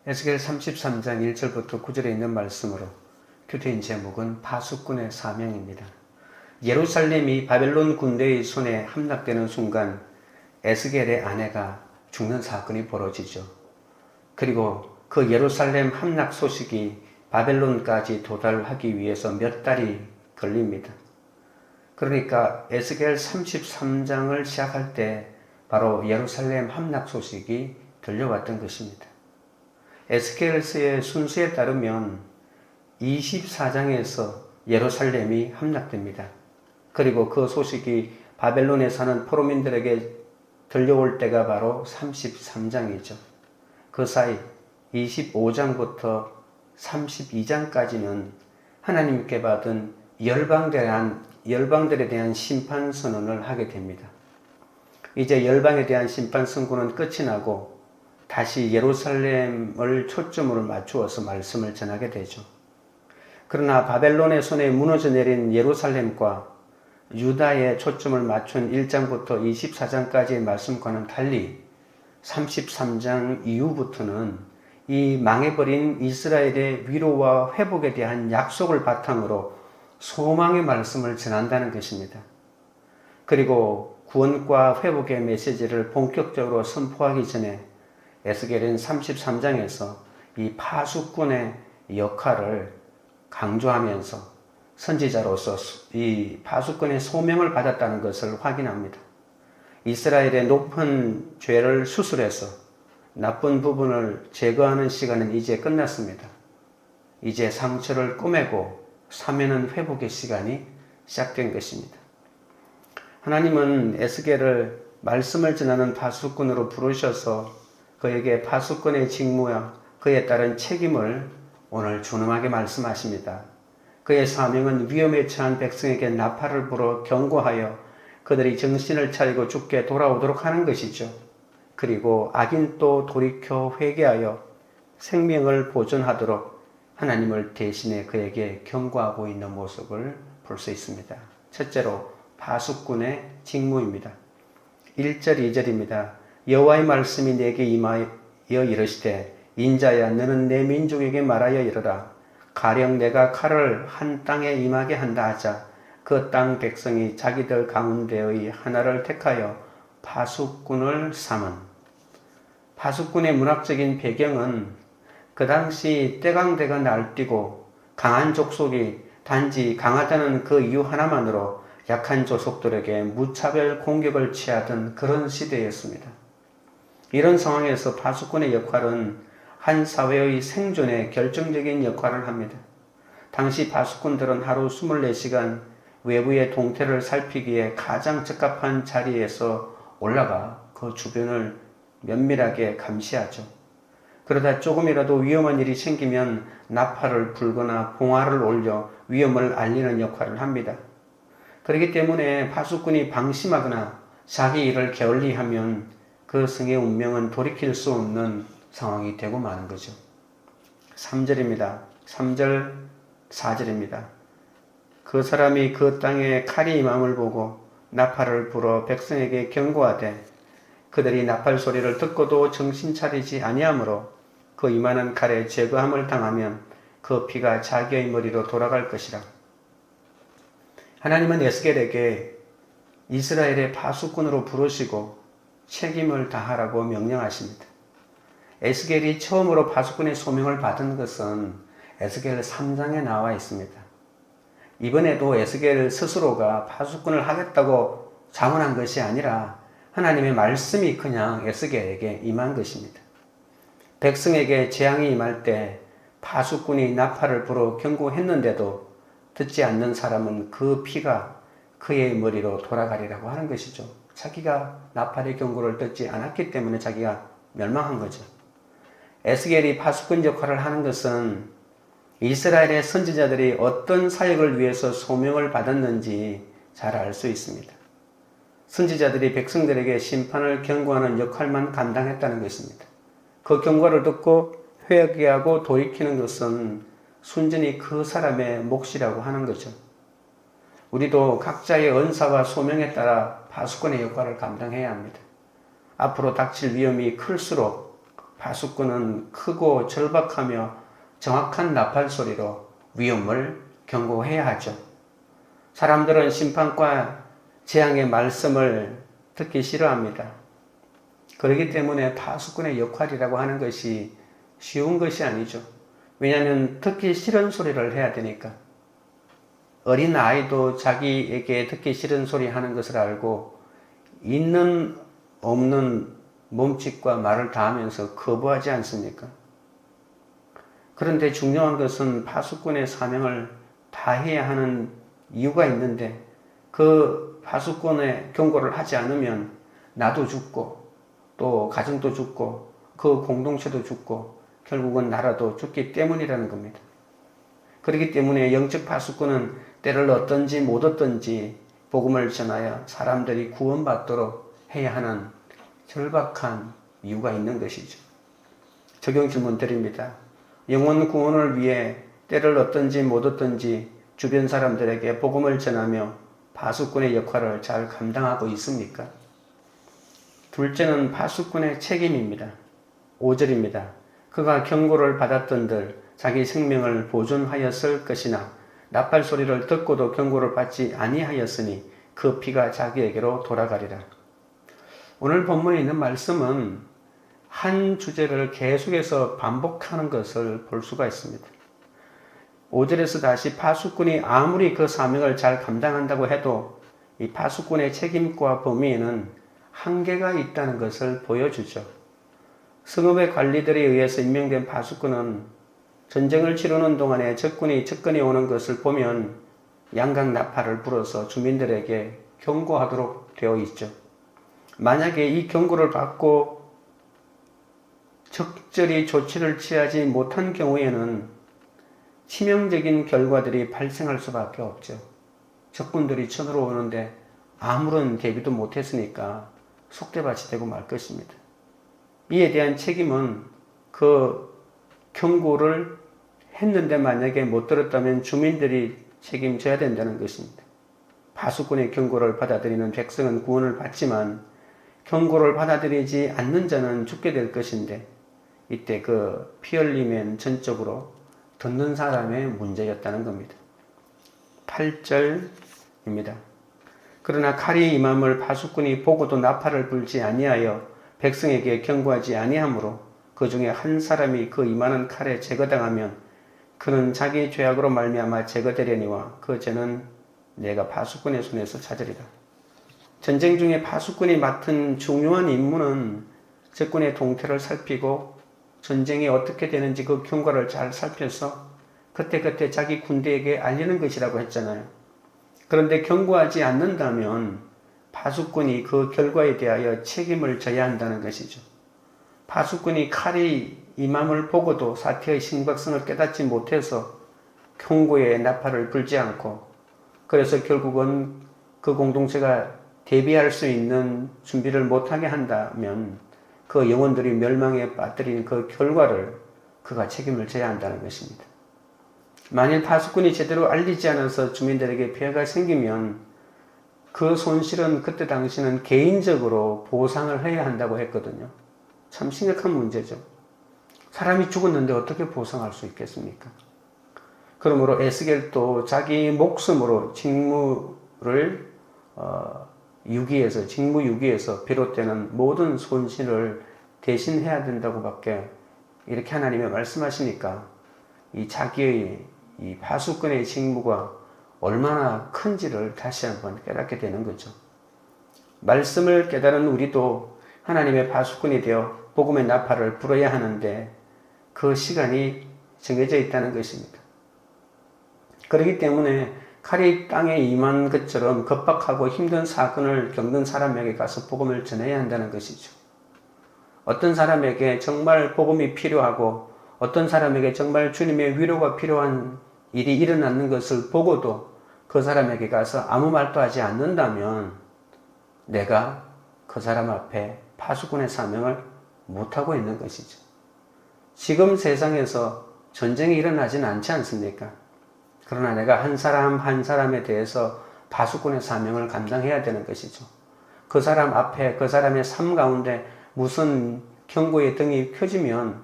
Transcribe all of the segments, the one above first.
에스겔 33장 1절부터 9절에 있는 말씀으로 큐티인 제목은 파수꾼의 사명입니다. 예루살렘이 바벨론 군대의 손에 함락되는 순간 에스겔의 아내가 죽는 사건이 벌어지죠. 그리고 그 예루살렘 함락 소식이 바벨론까지 도달하기 위해서 몇 달이 걸립니다. 그러니까 에스겔 33장을 시작할 때 바로 예루살렘 함락 소식이 들려왔던 것입니다. 에스겔서의 순서에 따르면 24장에서 예루살렘이 함락됩니다. 그리고 그 소식이 바벨론에 사는 포로민들에게 들려올 때가 바로 33장이죠. 그 사이 25장부터 32장까지는 하나님께 받은 열방들에 대한 심판 선언을 하게 됩니다. 이제 열방에 대한 심판 선고는 끝이 나고 다시 예루살렘을 초점으로 맞추어서 말씀을 전하게 되죠. 그러나 바벨론의 손에 무너져 내린 예루살렘과 유다에 초점을 맞춘 1장부터 24장까지의 말씀과는 달리 33장 이후부터는 이 망해버린 이스라엘의 위로와 회복에 대한 약속을 바탕으로 소망의 말씀을 전한다는 것입니다. 그리고 구원과 회복의 메시지를 본격적으로 선포하기 전에 에스겔은 33장에서 이 파수꾼의 역할을 강조하면서 선지자로서 이 파수꾼의 소명을 받았다는 것을 확인합니다. 이스라엘의 높은 죄를 수술해서 나쁜 부분을 제거하는 시간은 이제 끝났습니다. 이제 상처를 꼬매고 사면은 회복의 시간이 시작된 것입니다. 하나님은 에스겔을 말씀을 전하는 파수꾼으로 부르셔서 그에게 파수꾼의 직무와 그에 따른 책임을 오늘 준엄하게 말씀하십니다. 그의 사명은 위험에 처한 백성에게 나팔을 불어 경고하여 그들이 정신을 차리고 주께 돌아오도록 하는 것이죠. 그리고 악인도 돌이켜 회개하여 생명을 보존하도록 하나님을 대신해 그에게 경고하고 있는 모습을 볼 수 있습니다. 첫째로 파수꾼의 직무입니다. 1절 2절입니다. 여호와의 말씀이 내게 임하여 이르시되 인자야 너는 내 민족에게 말하여 이르라. 가령 내가 칼을 한 땅에 임하게 한다 하자 그 땅 백성이 자기들 가운데의 하나를 택하여 파수꾼을 삼은. 파수꾼의 문학적인 배경은 그 당시 떼강대가 날뛰고 강한 족속이 단지 강하다는 그 이유 하나만으로 약한 족속들에게 무차별 공격을 취하던 그런 시대였습니다. 이런 상황에서 파수꾼의 역할은 한 사회의 생존에 결정적인 역할을 합니다. 당시 파수꾼들은 하루 24시간 외부의 동태를 살피기에 가장 적합한 자리에서 올라가 그 주변을 면밀하게 감시하죠. 그러다 조금이라도 위험한 일이 생기면 나팔을 불거나 봉화를 올려 위험을 알리는 역할을 합니다. 그렇기 때문에 파수꾼이 방심하거나 자기 일을 게을리하면 그 성의 운명은 돌이킬 수 없는 상황이 되고 마는 거죠. 3절입니다. 3절 4절입니다. 그 사람이 그 땅에 칼이 임함을 보고 나팔을 불어 백성에게 경고하되 그들이 나팔 소리를 듣고도 정신 차리지 아니하므로 그 임하는 칼에 제거함을 당하면 그 피가 자기의 머리로 돌아갈 것이라. 하나님은 에스겔에게 이스라엘의 파수꾼으로 부르시고 책임을 다하라고 명령하십니다. 에스겔이 처음으로 파수꾼의 소명을 받은 것은 에스겔 3장에 나와 있습니다. 이번에도 에스겔 스스로가 파수꾼을 하겠다고 자문한 것이 아니라 하나님의 말씀이 그냥 에스겔에게 임한 것입니다. 백성에게 재앙이 임할 때 파수꾼이 나팔을 불어 경고했는데도 듣지 않는 사람은 그 피가 그의 머리로 돌아가리라고 하는 것이죠. 자기가 나팔의 경고를 듣지 않았기 때문에 자기가 멸망한 거죠. 에스겔이 파수꾼 역할을 하는 것은 이스라엘의 선지자들이 어떤 사역을 위해서 소명을 받았는지 잘 알 수 있습니다. 선지자들이 백성들에게 심판을 경고하는 역할만 감당했다는 것입니다. 그 경고를 듣고 회개하고 돌이키는 것은 순전히 그 사람의 몫이라고 하는 거죠. 우리도 각자의 은사와 소명에 따라 파수꾼의 역할을 감당해야 합니다. 앞으로 닥칠 위험이 클수록 파수꾼은 크고 절박하며 정확한 나팔 소리로 위험을 경고해야 하죠. 사람들은 심판과 재앙의 말씀을 듣기 싫어합니다. 그렇기 때문에 파수꾼의 역할이라고 하는 것이 쉬운 것이 아니죠. 왜냐하면 듣기 싫은 소리를 해야 되니까. 어린 아이도 자기에게 듣기 싫은 소리 하는 것을 알고 있는 없는 몸짓과 말을 다 하면서 거부하지 않습니까? 그런데 중요한 것은 파수꾼의 사명을 다해야 하는 이유가 있는데 그 파수꾼의 경고를 하지 않으면 나도 죽고 또 가정도 죽고 그 공동체도 죽고 결국은 나라도 죽기 때문이라는 겁니다. 그렇기 때문에 영적 파수꾼은 때를 얻든지 못 얻든지 복음을 전하여 사람들이 구원받도록 해야 하는 절박한 이유가 있는 것이죠. 적용 질문 드립니다. 영혼 구원을 위해 때를 얻든지 못 얻든지 주변 사람들에게 복음을 전하며 파수꾼의 역할을 잘 감당하고 있습니까? 둘째는 파수꾼의 책임입니다. 5절입니다. 그가 경고를 받았던들 자기 생명을 보존하였을 것이나 나팔 소리를 듣고도 경고를 받지 아니하였으니 그 피가 자기에게로 돌아가리라. 오늘 본문에 있는 말씀은 한 주제를 계속해서 반복하는 것을 볼 수가 있습니다. 5절에서 다시 파수꾼이 아무리 그 사명을 잘 감당한다고 해도 이 파수꾼의 책임과 범위에는 한계가 있다는 것을 보여주죠. 성읍의 관리들에 의해서 임명된 파수꾼은 전쟁을 치르는 동안에 적군이 접근해 오는 것을 보면 양각 나팔을 불어서 주민들에게 경고하도록 되어 있죠. 만약에 이 경고를 받고 적절히 조치를 취하지 못한 경우에는 치명적인 결과들이 발생할 수밖에 없죠. 적군들이 쳐들어오는데 아무런 대비도 못했으니까 속대밭이 되고 말 것입니다. 이에 대한 책임은 그 경고를 했는데 만약에 못 들었다면 주민들이 책임져야 된다는 것입니다. 파수꾼의 경고를 받아들이는 백성은 구원을 받지만 경고를 받아들이지 않는 자는 죽게 될 것인데 이때 그 피 흘림엔 전적으로 듣는 사람의 문제였다는 겁니다. 8절입니다. 그러나 칼이 임함을 파수꾼이 보고도 나팔을 불지 아니하여 백성에게 경고하지 아니하므로 그 중에 한 사람이 그 임하는 칼에 제거당하면 그는 자기 죄악으로 말미암아 제거되려니와 그 죄는 내가 파수꾼의 손에서 찾으리라. 전쟁 중에 파수꾼이 맡은 중요한 임무는 적군의 동태를 살피고 전쟁이 어떻게 되는지 그 경과를 잘 살펴서 그때그때 자기 군대에게 알리는 것이라고 했잖아요. 그런데 경고하지 않는다면 파수꾼이 그 결과에 대하여 책임을 져야 한다는 것이죠. 파수꾼이 칼이 임함을 보고도 사태의 심각성을 깨닫지 못해서 경고에 나팔을 불지 않고 그래서 결국은 그 공동체가 대비할 수 있는 준비를 못하게 한다면 그 영혼들이 멸망에 빠뜨린 그 결과를 그가 책임을 져야 한다는 것입니다. 만일 파수꾼이 제대로 알리지 않아서 주민들에게 피해가 생기면 그 손실은 그때 당시는 개인적으로 보상을 해야 한다고 했거든요. 참 심각한 문제죠. 사람이 죽었는데 어떻게 보상할 수 있겠습니까? 그러므로 에스겔도 자기 목숨으로 직무를 직무유기에서 비롯되는 모든 손실을 대신해야 된다고밖에 이렇게 하나님이 말씀하시니까 이 자기의 이 파수꾼의 직무가 얼마나 큰지를 다시 한번 깨닫게 되는 거죠. 말씀을 깨달은 우리도 하나님의 파수꾼이 되어 복음의 나팔을 불어야 하는데 그 시간이 정해져 있다는 것입니다. 그렇기 때문에 칼이 땅에 임한 것처럼 급박하고 힘든 사건을 겪는 사람에게 가서 복음을 전해야 한다는 것이죠. 어떤 사람에게 정말 복음이 필요하고 어떤 사람에게 정말 주님의 위로가 필요한 일이 일어나는 것을 보고도 그 사람에게 가서 아무 말도 하지 않는다면 내가 그 사람 앞에 파수꾼의 사명을 못하고 있는 것이죠. 지금 세상에서 전쟁이 일어나지는 않지 않습니까? 그러나 내가 한 사람 한 사람에 대해서 파수꾼의 사명을 감당해야 되는 것이죠. 그 사람 앞에 그 사람의 삶 가운데 무슨 경고의 등이 켜지면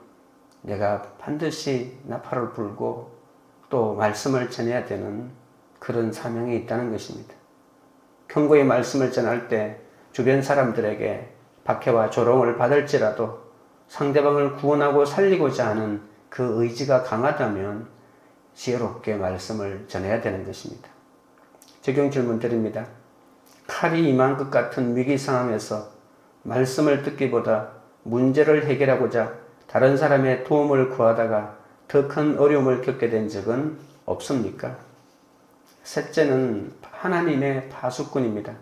내가 반드시 나팔을 불고 또 말씀을 전해야 되는 그런 사명이 있다는 것입니다. 경고의 말씀을 전할 때 주변 사람들에게 박해와 조롱을 받을지라도 상대방을 구원하고 살리고자 하는 그 의지가 강하다면 지혜롭게 말씀을 전해야 되는 것입니다. 적용 질문 드립니다. 칼이 임한 것 같은 위기 상황에서 말씀을 듣기보다 문제를 해결하고자 다른 사람의 도움을 구하다가 더 큰 어려움을 겪게 된 적은 없습니까? 셋째는 하나님의 파수꾼입니다.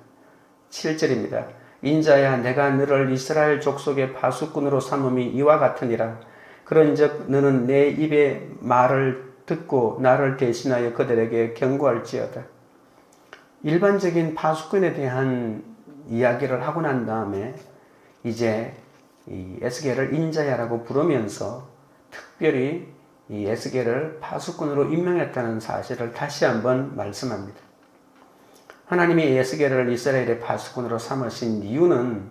7절입니다. 인자야 내가 너를 이스라엘 족속의 파수꾼으로 삼음이 이와 같으니라. 그런즉 너는 내 입의 말을 듣고 나를 대신하여 그들에게 경고할지어다. 일반적인 파수꾼에 대한 이야기를 하고 난 다음에 이제 이 에스겔을 인자야라고 부르면서 특별히 이 에스겔을 파수꾼으로 임명했다는 사실을 다시 한번 말씀합니다. 하나님이 에스겔을 이스라엘의 파수꾼으로 삼으신 이유는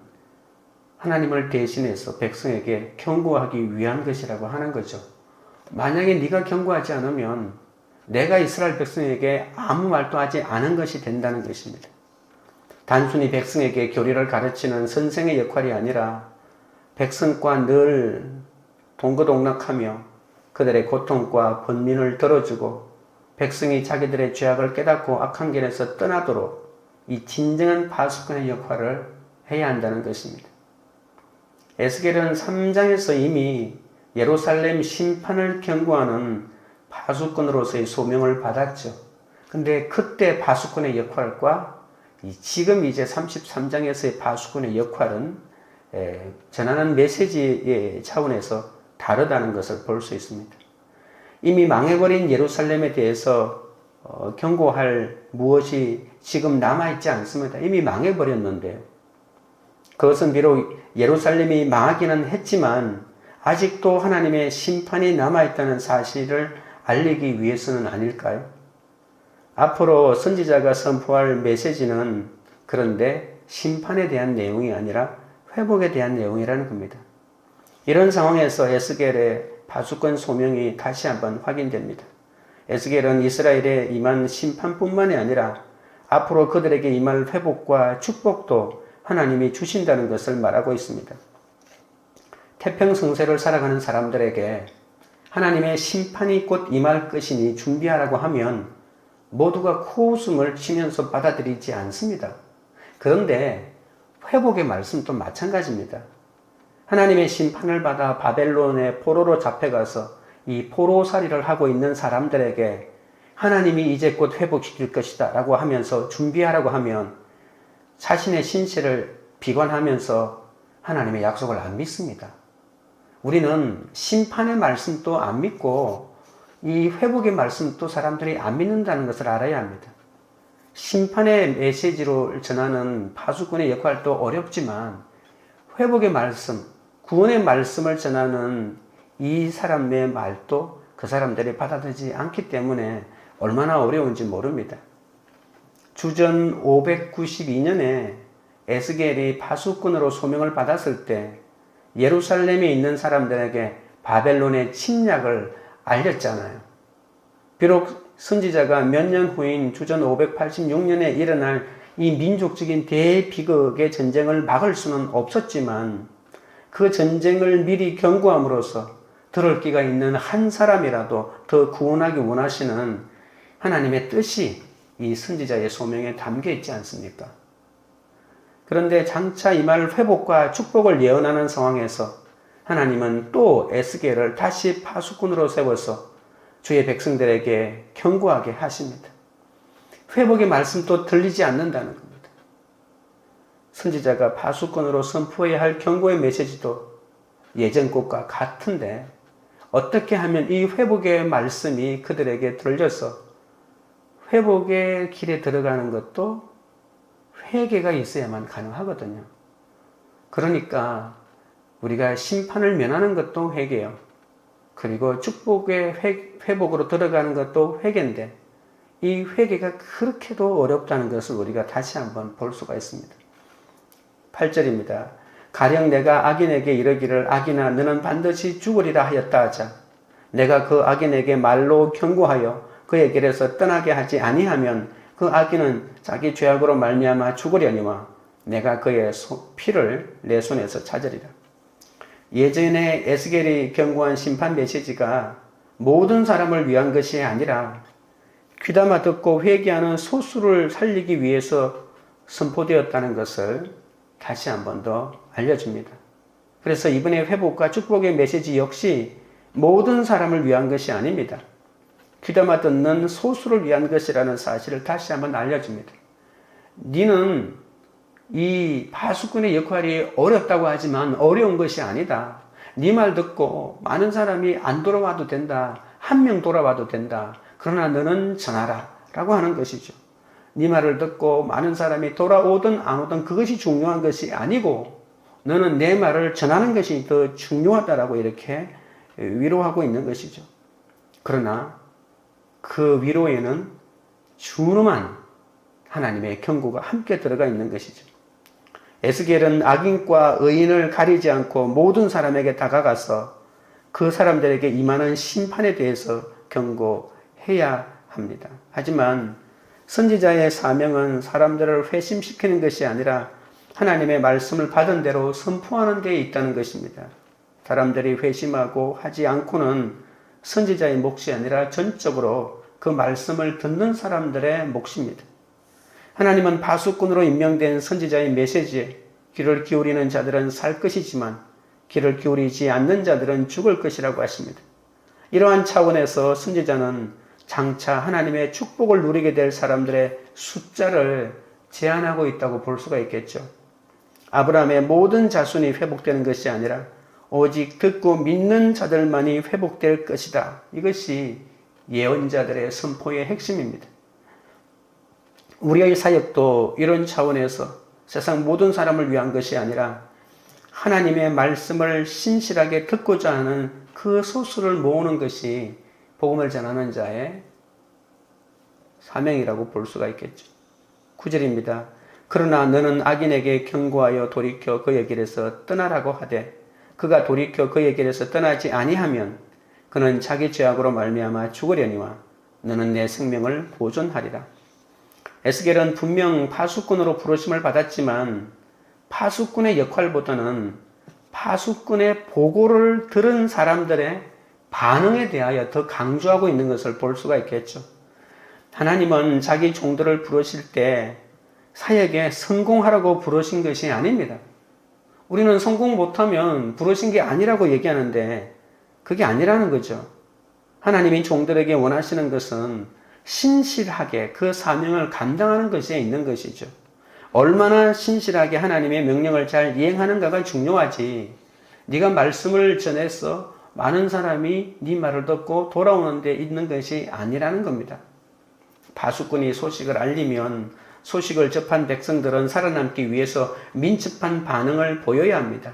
하나님을 대신해서 백성에게 경고하기 위한 것이라고 하는 거죠. 만약에 네가 경고하지 않으면 내가 이스라엘 백성에게 아무 말도 하지 않은 것이 된다는 것입니다. 단순히 백성에게 교리를 가르치는 선생의 역할이 아니라 백성과 늘 동거동락하며 그들의 고통과 번민을 들어주고 백성이 자기들의 죄악을 깨닫고 악한 길에서 떠나도록 이 진정한 파수꾼의 역할을 해야 한다는 것입니다. 에스겔은 3장에서 이미 예루살렘 심판을 경고하는 파수꾼으로서의 소명을 받았죠. 근데 그때 파수꾼의 역할과 지금 이제 33장에서의 파수꾼의 역할은 전하는 메시지의 차원에서 다르다는 것을 볼 수 있습니다. 이미 망해버린 예루살렘에 대해서 경고할 무엇이 지금 남아있지 않습니다. 이미 망해버렸는데요. 그것은 비록 예루살렘이 망하기는 했지만 아직도 하나님의 심판이 남아있다는 사실을 알리기 위해서는 아닐까요? 앞으로 선지자가 선포할 메시지는 그런데 심판에 대한 내용이 아니라 회복에 대한 내용이라는 겁니다. 이런 상황에서 에스겔의 파수꾼 소명이 다시 한번 확인됩니다. 에스겔은 이스라엘에 임한 심판뿐만이 아니라 앞으로 그들에게 임할 회복과 축복도 하나님이 주신다는 것을 말하고 있습니다. 태평성세를 살아가는 사람들에게 하나님의 심판이 곧 임할 것이니 준비하라고 하면 모두가 코웃음을 치면서 받아들이지 않습니다. 그런데 회복의 말씀도 마찬가지입니다. 하나님의 심판을 받아 바벨론의 포로로 잡혀가서 이 포로살이를 하고 있는 사람들에게 하나님이 이제 곧 회복시킬 것이다 라고 하면서 준비하라고 하면 자신의 신세를 비관하면서 하나님의 약속을 안 믿습니다. 우리는 심판의 말씀도 안 믿고 이 회복의 말씀도 사람들이 안 믿는다는 것을 알아야 합니다. 심판의 메시지로 전하는 파수꾼의 역할도 어렵지만 회복의 말씀, 구원의 말씀을 전하는 이 사람의 말도 그 사람들이 받아들이지 않기 때문에 얼마나 어려운지 모릅니다. 주전 592년에 에스겔이 파수꾼으로 소명을 받았을 때 예루살렘에 있는 사람들에게 바벨론의 침략을 알렸잖아요. 비록 선지자가 몇 년 후인 주전 586년에 일어날 이 민족적인 대비극의 전쟁을 막을 수는 없었지만 그 전쟁을 미리 경고함으로써 들을 귀가 있는 한 사람이라도 더 구원하기 원하시는 하나님의 뜻이 이 선지자의 소명에 담겨 있지 않습니까? 그런데 장차 임할 회복과 축복을 예언하는 상황에서 하나님은 또 에스겔을 다시 파수꾼으로 세워서 주의 백성들에게 경고하게 하십니다. 회복의 말씀도 들리지 않는다는 겁니다. 선지자가 파수꾼으로 선포해야 할 경고의 메시지도 예전 것과 같은데 어떻게 하면 이 회복의 말씀이 그들에게 들려서 회복의 길에 들어가는 것도 회개가 있어야만 가능하거든요. 그러니까 우리가 심판을 면하는 것도 회개요. 그리고 축복의 회복으로 들어가는 것도 회개인데 이 회개가 그렇게도 어렵다는 것을 우리가 다시 한번 볼 수가 있습니다. 8절입니다. 가령 내가 악인에게 이르기를 악인아 너는 반드시 죽으리라 하였다 하자. 내가 그 악인에게 말로 경고하여 그의 길에서 떠나게 하지 아니하면 그 악인은 자기 죄악으로 말미암아 죽으려니와 내가 그의 피를 내 손에서 찾으리라. 예전에 에스겔이 경고한 심판 메시지가 모든 사람을 위한 것이 아니라 귀담아 듣고 회개하는 소수를 살리기 위해서 선포되었다는 것을 다시 한 번 더 알려줍니다. 그래서 이번에 회복과 축복의 메시지 역시 모든 사람을 위한 것이 아닙니다. 귀담아 듣는 소수를 위한 것이라는 사실을 다시 한번 알려줍니다. 너는 이 파수꾼의 역할이 어렵다고 하지만 어려운 것이 아니다. 네 말 듣고 많은 사람이 안 돌아와도 된다. 한 명 돌아와도 된다. 그러나 너는 전하라 라고 하는 것이죠. 네 말을 듣고 많은 사람이 돌아오든 안 오든 그것이 중요한 것이 아니고 너는 내 말을 전하는 것이 더 중요하다라고 이렇게 위로하고 있는 것이죠. 그러나 그 위로에는 준엄한 하나님의 경고가 함께 들어가 있는 것이죠. 에스겔은 악인과 의인을 가리지 않고 모든 사람에게 다가가서 그 사람들에게 임하는 심판에 대해서 경고해야 합니다. 하지만 선지자의 사명은 사람들을 회심시키는 것이 아니라 하나님의 말씀을 받은 대로 선포하는 데 있다는 것입니다. 사람들이 회심하고 하지 않고는 선지자의 몫이 아니라 전적으로 그 말씀을 듣는 사람들의 몫입니다. 하나님은 파수꾼으로 임명된 선지자의 메시지에 귀를 기울이는 자들은 살 것이지만 귀를 기울이지 않는 자들은 죽을 것이라고 하십니다. 이러한 차원에서 선지자는 장차 하나님의 축복을 누리게 될 사람들의 숫자를 제한하고 있다고 볼 수가 있겠죠. 아브라함의 모든 자손이 회복되는 것이 아니라 오직 듣고 믿는 자들만이 회복될 것이다. 이것이 예언자들의 선포의 핵심입니다. 우리의 사역도 이런 차원에서 세상 모든 사람을 위한 것이 아니라 하나님의 말씀을 신실하게 듣고자 하는 그 소수를 모으는 것이 복음을 전하는 자의 사명이라고 볼 수가 있겠죠. 9절입니다. 그러나 너는 악인에게 경고하여 돌이켜 그의 길에서 떠나라고 하되 그가 돌이켜 그의 길에서 떠나지 아니하면 그는 자기 죄악으로 말미암아 죽으려니와 너는 내 생명을 보존하리라. 에스겔은 분명 파수꾼으로 부르심을 받았지만 파수꾼의 역할보다는 파수꾼의 보고를 들은 사람들의 반응에 대하여 더 강조하고 있는 것을 볼 수가 있겠죠. 하나님은 자기 종들을 부르실 때 사역에 성공하라고 부르신 것이 아닙니다. 우리는 성공 못하면 부르신 게 아니라고 얘기하는데 그게 아니라는 거죠. 하나님이 종들에게 원하시는 것은 신실하게 그 사명을 감당하는 것에 있는 것이죠. 얼마나 신실하게 하나님의 명령을 잘 이행하는가가 중요하지. 네가 말씀을 전해서 많은 사람이 네 말을 듣고 돌아오는 데 있는 것이 아니라는 겁니다. 파수꾼이 소식을 알리면 소식을 접한 백성들은 살아남기 위해서 민첩한 반응을 보여야 합니다.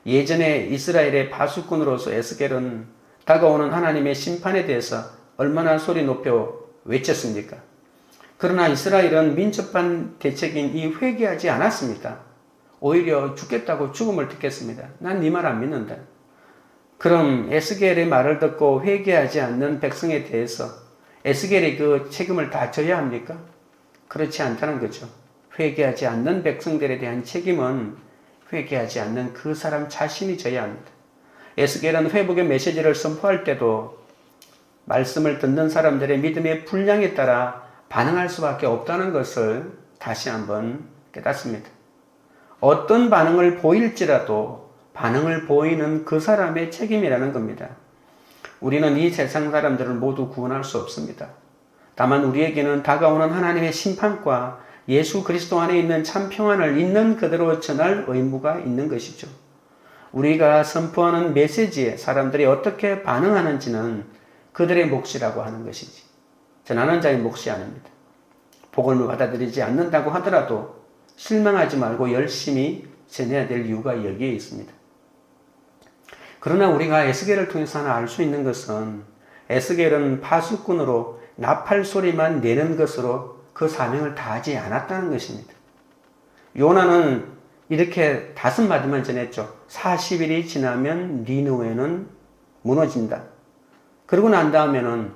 예전에 이스라엘의 파수꾼으로서 에스겔은 다가오는 하나님의 심판에 대해서 얼마나 소리 높여 외쳤습니까? 그러나 이스라엘은 민첩한 대책인 이 회개하지 않았습니다. 오히려 죽겠다고 죽음을 택했습니다. 난 네 말 안 믿는다. 그럼 에스겔의 말을 듣고 회개하지 않는 백성에 대해서 에스겔이 그 책임을 다 져야 합니까? 그렇지 않다는 거죠. 회개하지 않는 백성들에 대한 책임은 회개하지 않는 그 사람 자신이 져야 합니다. 에스겔은 회복의 메시지를 선포할 때도 말씀을 듣는 사람들의 믿음의 분량에 따라 반응할 수밖에 없다는 것을 다시 한번 깨닫습니다. 어떤 반응을 보일지라도 반응을 보이는 그 사람의 책임이라는 겁니다. 우리는 이 세상 사람들을 모두 구원할 수 없습니다. 다만 우리에게는 다가오는 하나님의 심판과 예수 그리스도 안에 있는 참 평안을 있는 그대로 전할 의무가 있는 것이죠. 우리가 선포하는 메시지에 사람들이 어떻게 반응하는지는 그들의 몫이라고 하는 것이지 전하는 자의 몫이 아닙니다. 복음을 받아들이지 않는다고 하더라도 실망하지 말고 열심히 전해야 될 이유가 여기에 있습니다. 그러나 우리가 에스겔을 통해서 하나 알 수 있는 것은 에스겔은 파수꾼으로 나팔 소리만 내는 것으로 그 사명을 다하지 않았다는 것입니다. 요나는 이렇게 5마디만 전했죠. 40일이 지나면 니느웨는 무너진다. 그러고 난 다음에는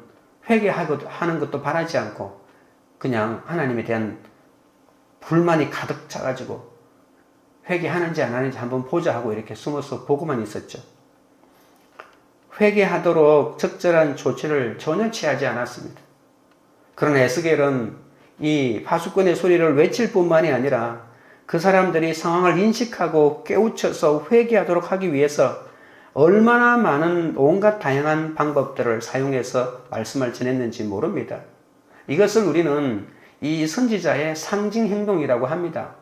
회개하는 것도 바라지 않고 그냥 하나님에 대한 불만이 가득 차가지고 회개하는지 안 하는지 한번 보자 하고 이렇게 숨어서 보고만 있었죠. 회개하도록 적절한 조치를 전혀 취하지 않았습니다. 그러나 에스겔은 이 파수꾼의 소리를 외칠 뿐만이 아니라 그 사람들이 상황을 인식하고 깨우쳐서 회개하도록 하기 위해서 얼마나 많은 온갖 다양한 방법들을 사용해서 말씀을 전했는지 모릅니다. 이것을 우리는 이 선지자의 상징 행동이라고 합니다.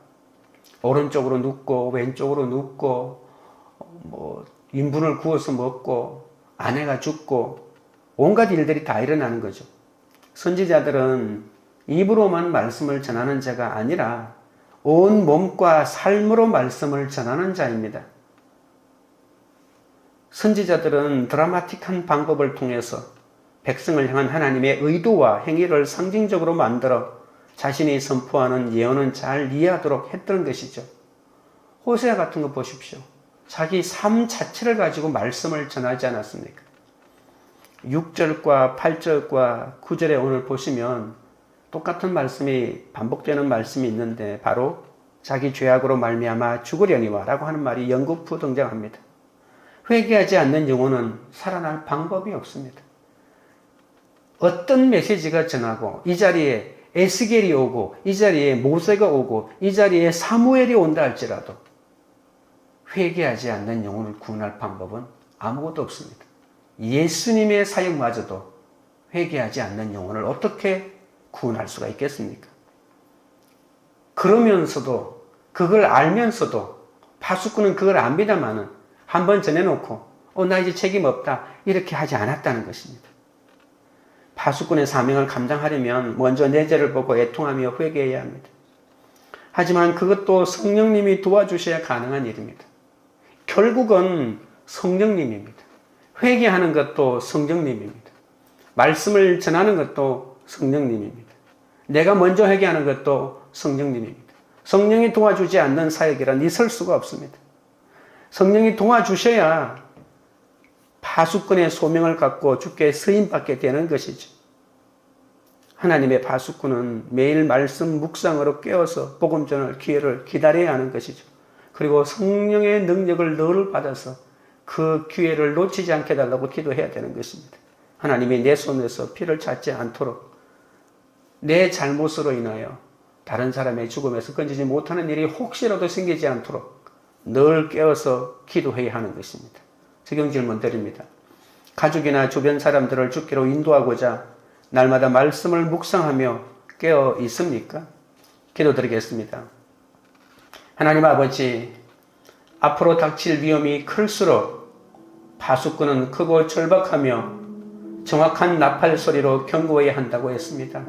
오른쪽으로 눕고 왼쪽으로 눕고 인분을 구워서 먹고 아내가 죽고 온갖 일들이 다 일어나는 거죠. 선지자들은 입으로만 말씀을 전하는 자가 아니라 온 몸과 삶으로 말씀을 전하는 자입니다. 선지자들은 드라마틱한 방법을 통해서 백성을 향한 하나님의 의도와 행위를 상징적으로 만들어 자신이 선포하는 예언은 잘 이해하도록 했던 것이죠. 호세아 같은 거 보십시오. 자기 삶 자체를 가지고 말씀을 전하지 않았습니까? 6절과 8절과 9절에 오늘 보시면 똑같은 말씀이 반복되는 말씀이 있는데 바로 자기 죄악으로 말미암아 죽으려니와 라고 하는 말이 연거푸 등장합니다. 회개하지 않는 영혼은 살아날 방법이 없습니다. 어떤 메시지가 전하고 이 자리에 에스겔이 오고 이 자리에 모세가 오고 이 자리에 사무엘이 온다 할지라도 회개하지 않는 영혼을 구원할 방법은 아무것도 없습니다. 예수님의 사역마저도 회개하지 않는 영혼을 어떻게 구원할 수가 있겠습니까? 그러면서도 그걸 알면서도 파수꾼은 그걸 압니다마는 한번 전해놓고 나 이제 책임 없다 이렇게 하지 않았다는 것입니다. 파수꾼의 사명을 감당하려면 먼저 내 죄를 보고 애통하며 회개해야 합니다. 하지만 그것도 성령님이 도와주셔야 가능한 일입니다. 결국은 성령님입니다. 회개하는 것도 성령님입니다. 말씀을 전하는 것도 성령님입니다. 내가 먼저 회개하는 것도 성령님입니다. 성령이 도와주지 않는 사역이란 있을 수가 없습니다. 성령이 도와주셔야 파수꾼의 소명을 갖고 주께 쓰임받게 되는 것이죠. 하나님의 파수꾼은 매일 말씀 묵상으로 깨어서 복음 전할 기회를 기다려야 하는 것이죠. 그리고 성령의 능력을 늘 받아서 그 기회를 놓치지 않게 해달라고 기도해야 되는 것입니다. 하나님이 내 손에서 피를 찾지 않도록 내 잘못으로 인하여 다른 사람의 죽음에서 건지지 못하는 일이 혹시라도 생기지 않도록 늘 깨어서 기도해야 하는 것입니다. 적용 질문 드립니다. 가족이나 주변 사람들을 주께로 인도하고자 날마다 말씀을 묵상하며 깨어 있습니까? 기도드리겠습니다. 하나님 아버지, 앞으로 닥칠 위험이 클수록 파수꾼은 크고 절박하며 정확한 나팔 소리로 경고해야 한다고 했습니다.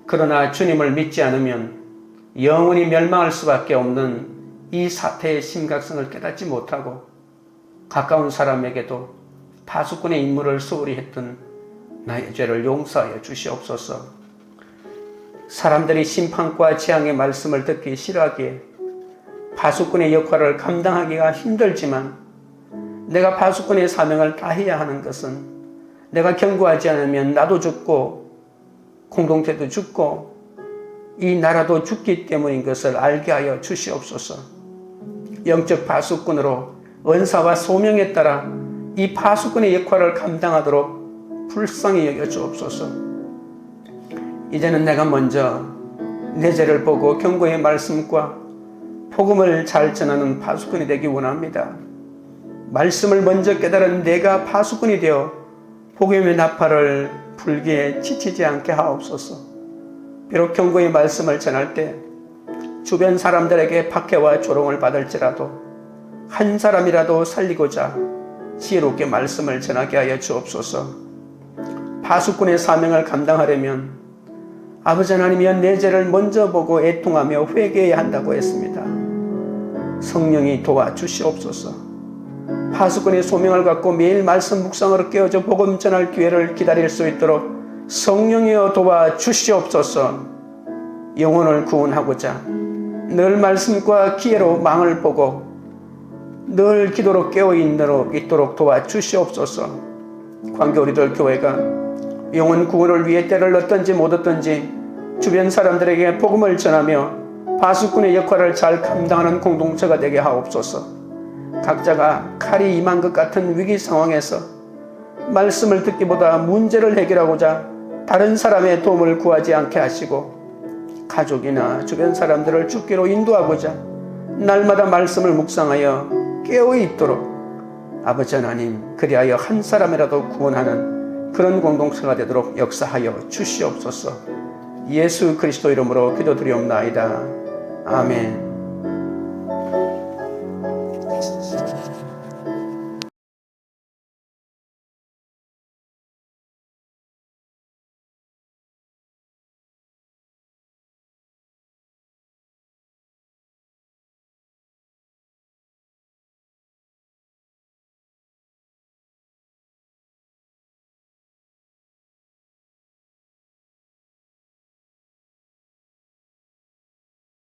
그러나 주님을 믿지 않으면 영원히 멸망할 수밖에 없는 이 사태의 심각성을 깨닫지 못하고 가까운 사람에게도 파수꾼의 임무를 소홀히 했던 나의 죄를 용서하여 주시옵소서. 사람들이 심판과 재앙의 말씀을 듣기 싫어하기에 파수꾼의 역할을 감당하기가 힘들지만 내가 파수꾼의 사명을 다해야 하는 것은 내가 경고하지 않으면 나도 죽고 공동체도 죽고 이 나라도 죽기 때문인 것을 알게 하여 주시옵소서. 영적 파수꾼으로 은사와 소명에 따라 이 파수꾼의 역할을 감당하도록 불쌍히 여겨 주옵소서. 이제는 내가 먼저 내 죄를 보고 경고의 말씀과 복음을 잘 전하는 파수꾼이 되기 원합니다. 말씀을 먼저 깨달은 내가 파수꾼이 되어 복음의 나팔을 불기에 지치지 않게 하옵소서. 비록 경고의 말씀을 전할 때 주변 사람들에게 박해와 조롱을 받을지라도 한 사람이라도 살리고자 지혜롭게 말씀을 전하게 하여 주옵소서. 파수꾼의 사명을 감당하려면 아버지 하나님이여 내 죄를 먼저 보고 애통하며 회개해야 한다고 했습니다. 성령이 도와주시옵소서. 파수꾼의 소명을 갖고 매일 말씀 묵상으로 깨어져 복음 전할 기회를 기다릴 수 있도록 성령이여 도와주시옵소서. 영혼을 구원하고자 늘 말씀과 기회로 망을 보고 늘 기도로 깨어있도록 도와주시옵소서. 관계 우리들 교회가 영혼 구원을 위해 때를 얻든지 못 얻든지 주변 사람들에게 복음을 전하며 파수꾼의 역할을 잘 감당하는 공동체가 되게 하옵소서. 각자가 칼이 임한 것 같은 위기 상황에서 말씀을 듣기보다 문제를 해결하고자 다른 사람의 도움을 구하지 않게 하시고 가족이나 주변 사람들을 주께로 인도하고자 날마다 말씀을 묵상하여 깨어있도록 아버지 하나님, 그리하여 한 사람이라도 구원하는 그런 공동체가 되도록 역사하여 주시옵소서. 예수 그리스도 이름으로 기도드리옵나이다. 아멘.